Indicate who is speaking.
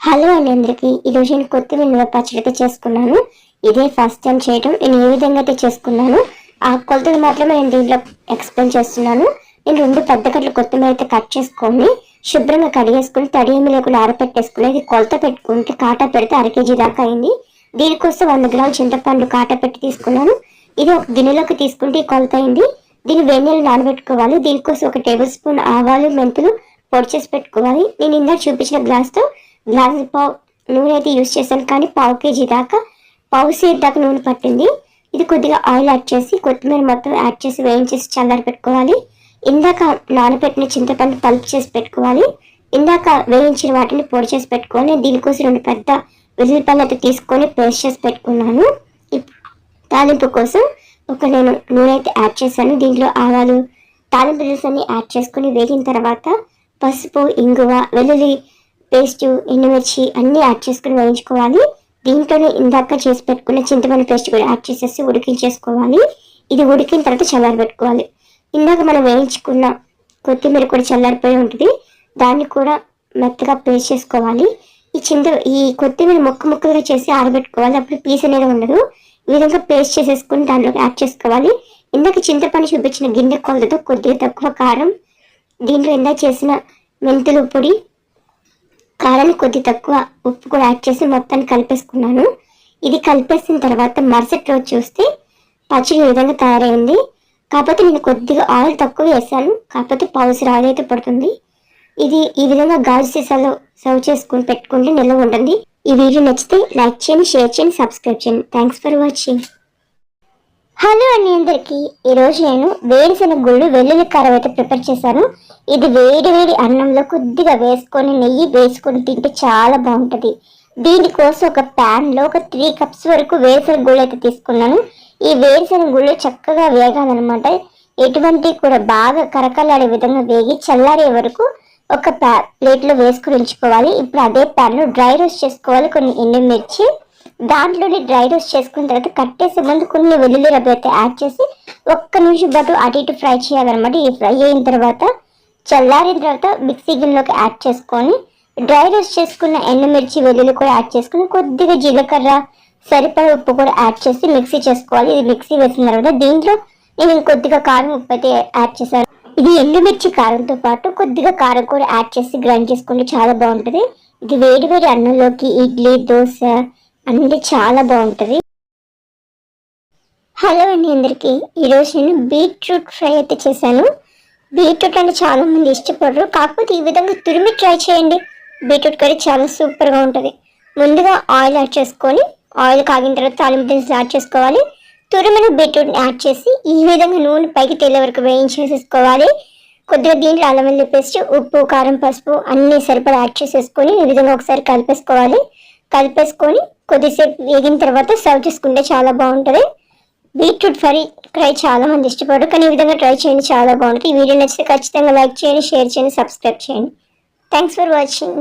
Speaker 1: Hello అండి అందరికి ఈరోజు నేను కొత్తిమీర నిల్వ పచ్చడి అయితే చేసుకున్నాను. ఇదే ఫస్ట్ టైం చేయడం. నేను ఏ విధంగా అయితే చేసుకున్నాను ఆ కొలతలు మాత్రమే నేను దీంట్లో ఎక్స్ప్లెయిన్ చేస్తున్నాను. నేను 2 పెద్ద కట్టలు కొత్తిమీర అయితే కట్ చేసుకొని శుభ్రంగా కడిగేసుకుని తడి ఏమి లేకుండా ఆరపెట్టేసుకుని ఇది కొలత పెట్టుకుంటే కాటా పెడితే 1/2 kg దాకా అయింది. దీనికోసం 100 గ్రాముల చింతపండు కాటా పెట్టి తీసుకున్నాను. ఇది ఒక గిన్నెలోకి తీసుకుంటే కొలత అయింది. దీన్ని వేడి నీళ్ళు నానబెట్టుకోవాలి. దీనికోసం 1 టేబుల్ స్పూన్ ఆవాలు మెంతులు పొడి చేసి పెట్టుకోవాలి. నేను ఇందాక చూపించిన గ్లాస్ పావు నూనె అయితే యూజ్ చేశాను, కానీ 1/2 kg దాకా సేర్ దాకా నూనె పట్టింది. ఇది కొద్దిగా ఆయిల్ యాడ్ చేసి కొత్తిమీర మొత్తం యాడ్ చేసి వేయించేసి చల్లారి పెట్టుకోవాలి. ఇందాక నానబెట్టిన చింతపండు పల్ప్ చేసి పెట్టుకోవాలి. ఇందాక వేయించిన వాటిని పొడి చేసి పెట్టుకొని దీనికోసం 2 పెద్ద వెల్లుల్లిపాయలు అయితే తీసుకొని పేస్ట్ చేసి పెట్టుకున్నాను. తాలింపు కోసం నేను నూనె అయితే యాడ్ చేశాను. దీంట్లో ఆవాలు తాలింపు దినుసులు అన్ని యాడ్ చేసుకుని వేగిన తర్వాత పసుపు ఇంగువ వెల్లుల్లి పేస్ట్ ఎండుమిర్చి అన్నీ యాడ్ చేసుకుని వేయించుకోవాలి. దీంట్లోనే ఇందాక చేసి పెట్టుకున్న చింతపండు పేస్ట్ కూడా యాడ్ చేసేసి ఉడికించేసుకోవాలి. ఇది ఉడికిన తర్వాత చల్లారి పెట్టుకోవాలి. ఇందాక మనం వేయించుకున్న కొత్తిమీర కూడా చల్లారిపోయి ఉంటుంది, దాన్ని కూడా మెత్తగా పేస్ట్ చేసుకోవాలి. ఈ కొత్తిమీర ముక్కలుగా చేసి ఆరబెట్టుకోవాలి. అప్పుడు పీస్ అనేది ఉండదు. ఈ విధంగా పేస్ట్ చేసేసుకుని దాంట్లోకి యాడ్ చేసుకోవాలి. ఇందాక చింతపండు చూపించిన గిన్నె కొలతతో కొద్దిగా తక్కువ కారం, దీంట్లో ఇందాక చేసిన మెంతులు పొడి కారాన్ని కొద్ది తక్కువ ఉప్పు కూడా యాడ్ చేసి మొత్తాన్ని కలిపేసుకున్నాను. ఇది కలిపేసిన తర్వాత మరుసటి రోజు చూస్తే పచ్చడి ఈ విధంగా తయారైంది. కాకపోతే నేను కొద్దిగా ఆయిల్ తక్కువ వేసాను, కాకపోతే పావుసరి ఆయిల్ అయితే పడుతుంది. ఇది ఈ విధంగా గాజు సీసాలో సర్వ్ చేసుకుని పెట్టుకుంటే నిల్వ ఉంటుంది. ఈ వీడియో నచ్చితే లైక్ చేయండి, షేర్ చేయండి, సబ్స్క్రైబ్ చేయండి. Thanks for watching. హలో అండి అందరికి. ఈరోజు నేను వేరుశెనగ గుళ్ళు వెల్లుల్లి కారం అయితే ప్రిపేర్ చేశాను. ఇది వేడి అన్నంలో కొద్దిగా వేసుకొని నెయ్యి వేసుకొని తింటే చాలా బాగుంటుంది. దీనికోసం ఒక ప్యాన్లో 3 cups వరకు వేరుశెనగ గుళ్ళు అయితే తీసుకున్నాను. ఈ వేరుశెనగ గుళ్ళు చక్కగా వేగాలన్నమాట. ఎటువంటి కూడా బాగా కరకలాడే విధంగా వేగి చల్లారే వరకు ఒక ప్లేట్లో వేసుకుని ఉంచుకోవాలి. ఇప్పుడు అదే ప్యాన్లో డ్రై రోస్ట్ చేసుకోవాలి. కొన్ని ఎండుమిర్చి దాంట్లోనే డ్రై రోస్ట్ చేసుకున్న తర్వాత కట్టేసే ముందు కొన్ని వెల్లుల్లి రబ్బ అయితే యాడ్ చేసి 1 నిమిషం పాటు అటు ఇటు ఫ్రై చేయాలన్నమాట. ఈ ఫ్రై అయిన తర్వాత చల్లారిన తర్వాత మిక్సీ గిన్నెలోకి యాడ్ చేసుకొని డ్రై రోస్ట్ చేసుకున్న ఎండుమిర్చి వెల్లుల్లి కూడా యాడ్ చేసుకుని కొద్దిగా జీలకర్ర సరిపడా ఉప్పు కూడా యాడ్ చేసి మిక్సీ చేసుకోవాలి. ఇది మిక్సీ వేసిన తర్వాత దీంట్లో నేను కొద్దిగా కారం ఉప్పు అయితే యాడ్ చేశాను. ఇది ఎండుమిర్చి కారంతో పాటు కొద్దిగా కారం కూడా యాడ్ చేసి గ్రైండ్ చేసుకుంటే చాలా బాగుంటుంది. ఇది వేడి అన్నంలోకి ఇడ్లీ దోశ అన్నీ చాలా బాగుంటుంది. హలో అండి అందరికి. ఈరోజు నేను బీట్రూట్ ఫ్రై అయితే చేశాను. బీట్రూట్ అంటే చాలా మంది ఇష్టపడరు, కాకపోతే ఈ విధంగా తురిమి ట్రై చేయండి. బీట్రూట్ కర్రీ చాలా సూపర్గా ఉంటుంది. ముందుగా ఆయిల్ యాడ్ చేసుకొని ఆయిల్ కాగిన తర్వాత తాలింపు దినుసులు యాడ్ చేసుకోవాలి. తురిమిన బీట్రూట్ని యాడ్ చేసి ఈ విధంగా నూనె పైకి తేలే వరకు వేయించేసేసుకోవాలి. కొద్దిగా దీంట్లో అల్లం వెల్లుల్లి పేస్ట్ ఉప్పు కారం పసుపు అన్నీ సరిపడా యాడ్ చేసేసుకొని ఈ విధంగా ఒకసారి కలిపేసుకోవాలి. కలిపేసుకొని కొద్దిసేపు వేగిన తర్వాత సర్వ్ చేసుకుంటే చాలా బాగుంటుంది. బీట్రూట్ ఫ్రై చాలా మంది ఇష్టపడరు, కానీ ఈ విధంగా ట్రై చేయండి, చాలా బాగుంటుంది. ఈ వీడియో నచ్చితే ఖచ్చితంగా లైక్ చేయండి, షేర్ చేయండి, సబ్స్క్రైబ్ చేయండి. Thanks for watching.